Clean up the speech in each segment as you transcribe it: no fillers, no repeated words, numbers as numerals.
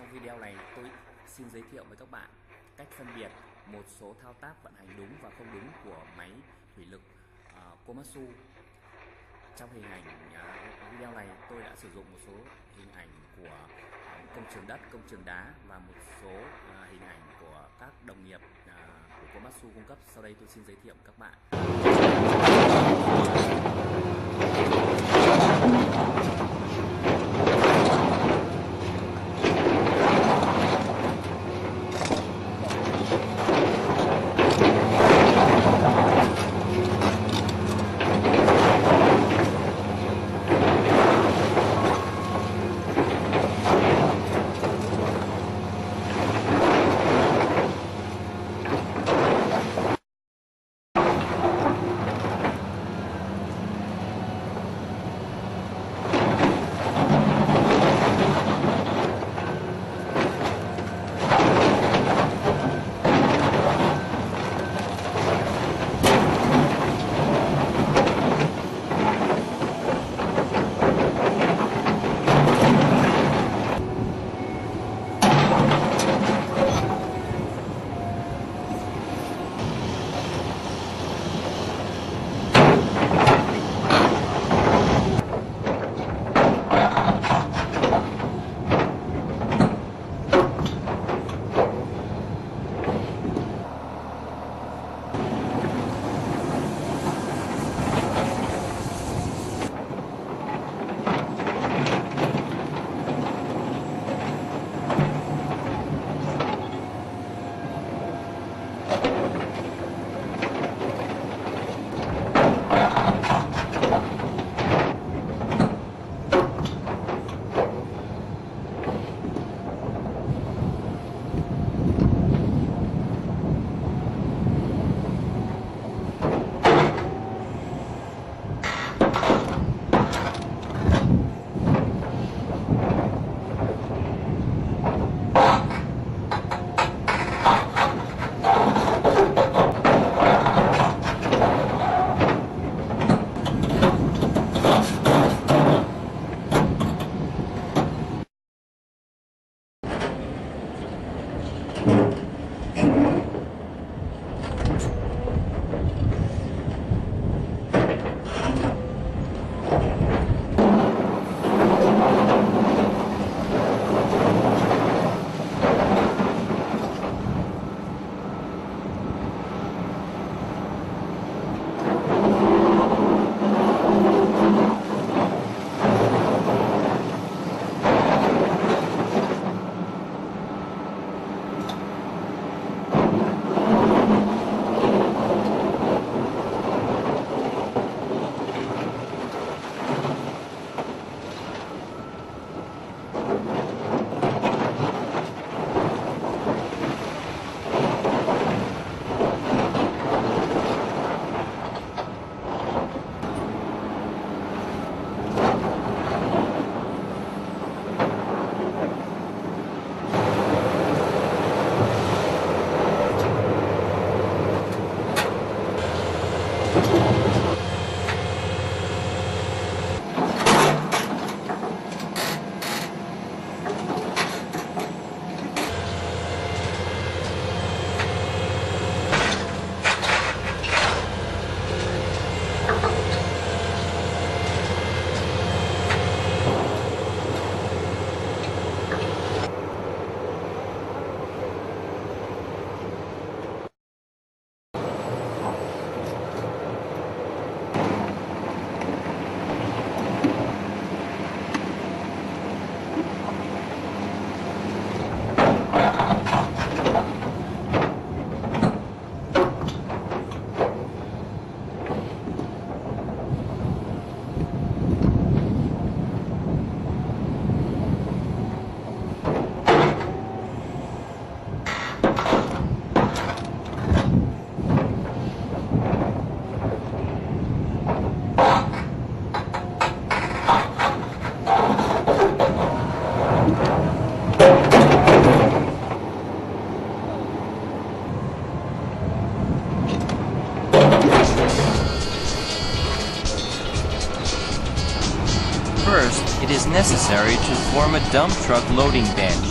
Trong video này tôi xin giới thiệu với các bạn cách phân biệt một số thao tác vận hành đúng và không đúng của máy thủy lực Komatsu. Trong hình ảnh video này tôi đã sử dụng một số hình ảnh của công trường đất, công trường đá và một số hình ảnh của các đồng nghiệp của Komatsu cung cấp. Sau đây tôi xin giới thiệu các bạn. First, it is necessary to form a dump truck loading bench.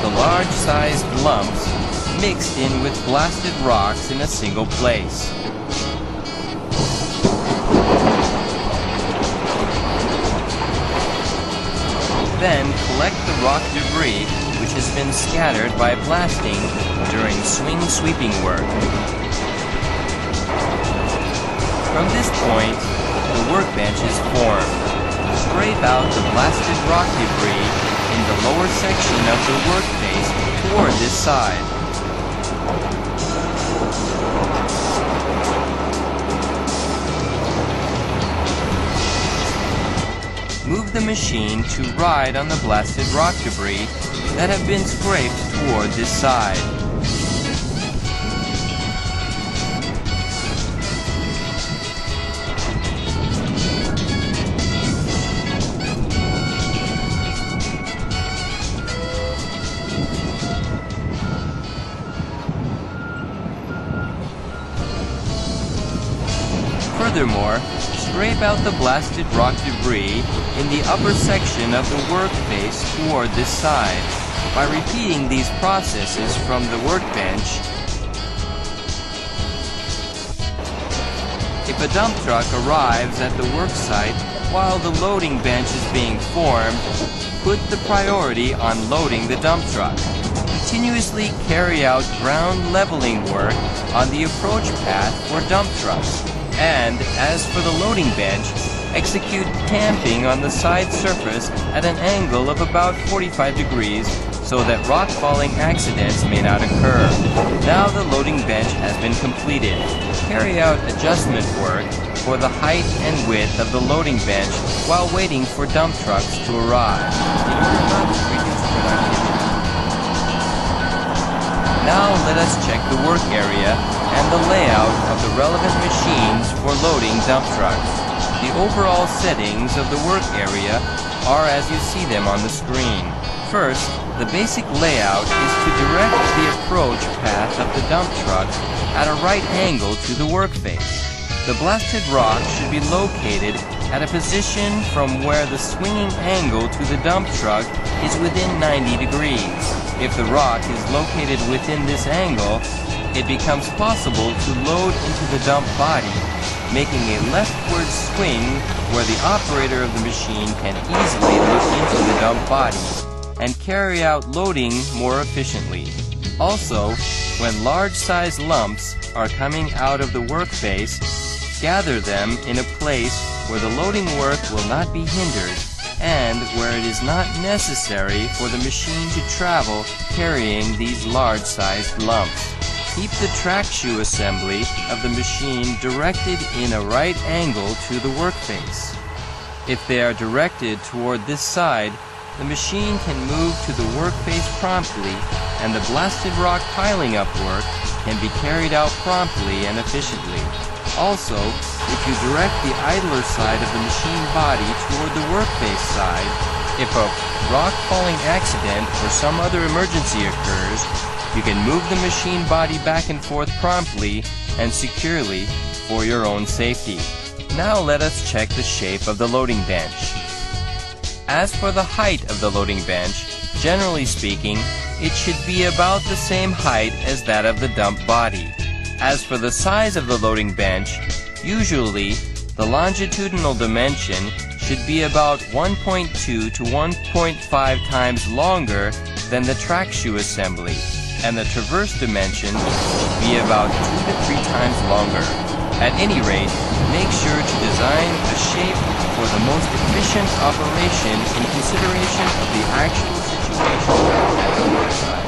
the large-sized lumps mixed in with blasted rocks in a single place. Then collect the rock debris which has been scattered by blasting during swing sweeping work. From this point, the workbench is formed. Scrape out the blasted rock debris in the lower section of the workface toward this side. Move the machine to ride on the blasted rock debris that have been scraped toward this side. Furthermore, scrape out the blasted rock debris in the upper section of the workface toward this side. By repeating these processes from the workbench, if a dump truck arrives at the work site while the loading bench is being formed, put the priority on loading the dump truck. Continuously carry out ground leveling work on the approach path for dump trucks. And, as for the loading bench, execute tamping on the side surface at an angle of about 45 degrees so that rock falling accidents may not occur. Now the loading bench has been completed. Carry out adjustment work for the height and width of the loading bench while waiting for dump trucks to arrive in order not to reduce productivity. Now let us check the work area and the layout of the relevant machines for loading dump trucks. The overall settings of the work area are as you see them on the screen. First, the basic layout is to direct the approach path of the dump truck at a right angle to the workface. The blasted rock should be located at a position from where the swinging angle to the dump truck is within 90 degrees. If the rock is located within this angle, it becomes possible to load into the dump body, making a leftward swing where the operator of the machine can easily look into the dump body and carry out loading more efficiently. Also, when large-sized lumps are coming out of the workface, gather them in a place where the loading work will not be hindered and where it is not necessary for the machine to travel carrying these large-sized lumps. Keep the track shoe assembly of the machine directed in a right angle to the workface. If they are directed toward this side, the machine can move to the workface promptly and the blasted rock piling up work can be carried out promptly and efficiently. Also, if you direct the idler side of the machine body toward the workface side, if a rock falling accident or some other emergency occurs, you can move the machine body back and forth promptly and securely for your own safety. Now let us check the shape of the loading bench. As for the height of the loading bench, generally speaking, it should be about the same height as that of the dump body. As for the size of the loading bench, usually the longitudinal dimension should be about 1.2 to 1.5 times longer than the track shoe assembly, and the traverse dimension should be about 2 to 3 times longer. At any rate, make sure to design a shape for the most efficient operation in consideration of the actual situation at the worksite.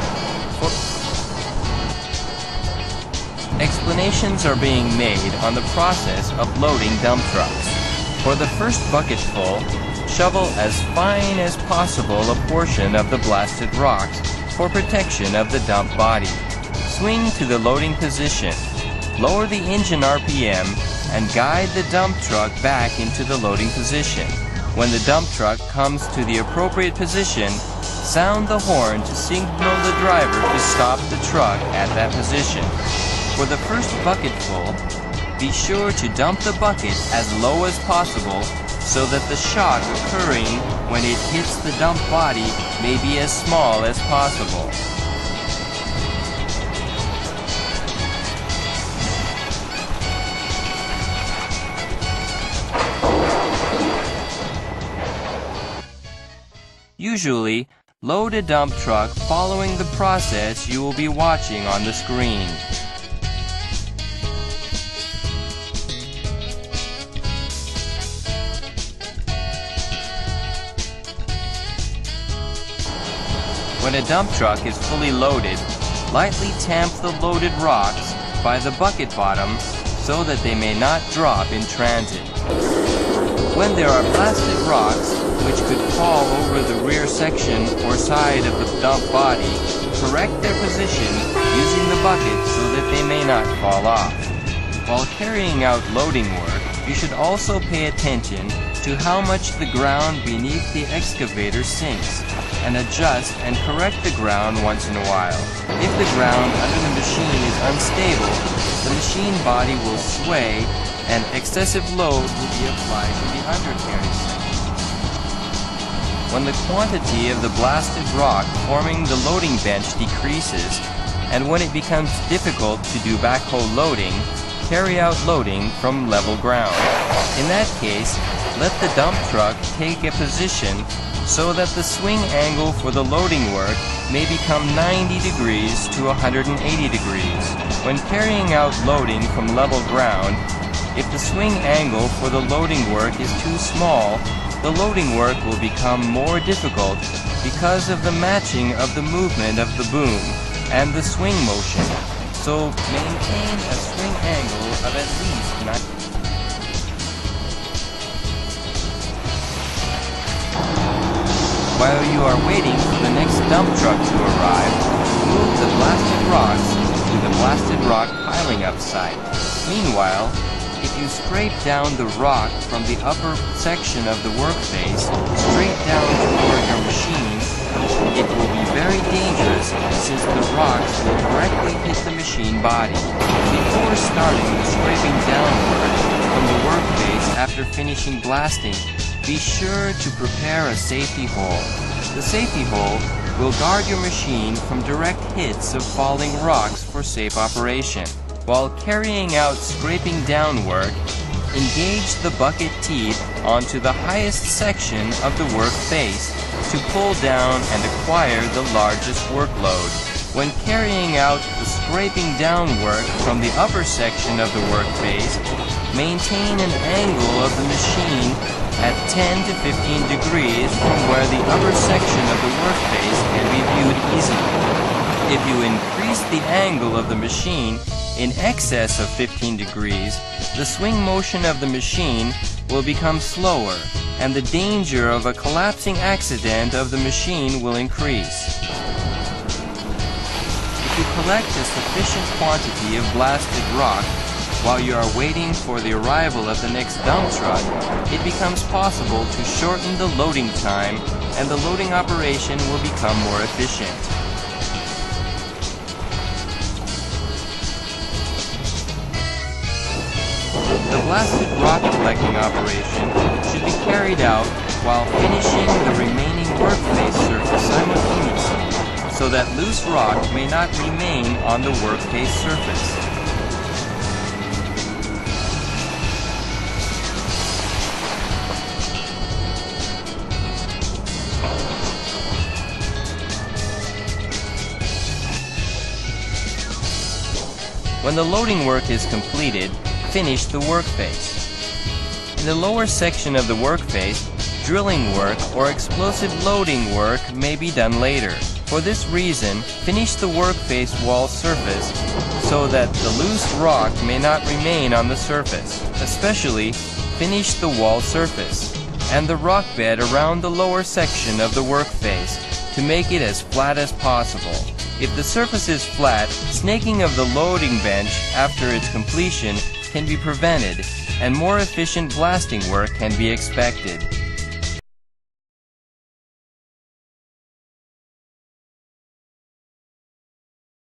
Explanations are being made on the process of loading dump trucks. For the first bucketful, shovel as fine as possible a portion of the blasted rocks for protection of the dump body. Swing to the loading position. Lower the engine RPM and guide the dump truck back into the loading position. When the dump truck comes to the appropriate position, sound the horn to signal the driver to stop the truck at that position. For the first bucketful, be sure to dump the bucket as low as possible so that the shock occurring when it hits the dump body may be as small as possible. Usually, load a dump truck following the process you will be watching on the screen. When a dump truck is fully loaded, lightly tamp the loaded rocks by the bucket bottom so that they may not drop in transit. When there are blasted rocks, which could fall over the rear section or side of the dump body, correct their position using the bucket so that they may not fall off. While carrying out loading work, you should also pay attention to how much the ground beneath the excavator sinks, and adjust and correct the ground once in a while. If the ground under the machine is unstable, the machine body will sway and excessive load will be applied to the undercarriage section. When the quantity of the blasted rock forming the loading bench decreases, and when it becomes difficult to do backhoe loading, carry out loading from level ground. In that case, let the dump truck take a position so that the swing angle for the loading work may become 90 degrees to 180 degrees. When carrying out loading from level ground, if the swing angle for the loading work is too small, the loading work will become more difficult because of the matching of the movement of the boom and the swing motion. So maintain a swing angle of at least 90. While you are waiting for the next dump truck to arrive, move the blasted rocks to the blasted rock piling up site. Meanwhile, if you scrape down the rock from the upper section of the workface straight down toward your machine, it will be very dangerous since the rocks will directly hit the machine body. Before starting the scraping downward from the workface after finishing blasting, be sure to prepare a safety hole. The safety hole will guard your machine from direct hits of falling rocks for safe operation. While carrying out scraping down work, engage the bucket teeth onto the highest section of the work face to pull down and acquire the largest workload. When carrying out the scraping down work from the upper section of the work face, maintain an angle of the machine at 10 to 15 degrees from where the upper section of the workface can be viewed easily. If you increase the angle of the machine in excess of 15 degrees, the swing motion of the machine will become slower, and the danger of a collapsing accident of the machine will increase. If you collect a sufficient quantity of blasted rock while you are waiting for the arrival of the next dump truck, it becomes possible to shorten the loading time, and the loading operation will become more efficient. The blasted rock collecting operation should be carried out while finishing the remaining workface surface simultaneously, so that loose rock may not remain on the workface surface. When the loading work is completed, finish the workface. In the lower section of the workface, drilling work or explosive loading work may be done later. For this reason, finish the workface wall surface so that the loose rock may not remain on the surface. Especially, finish the wall surface and the rock bed around the lower section of the workface to make it as flat as possible. If the surface is flat, snaking of the loading bench after its completion can be prevented, and more efficient blasting work can be expected.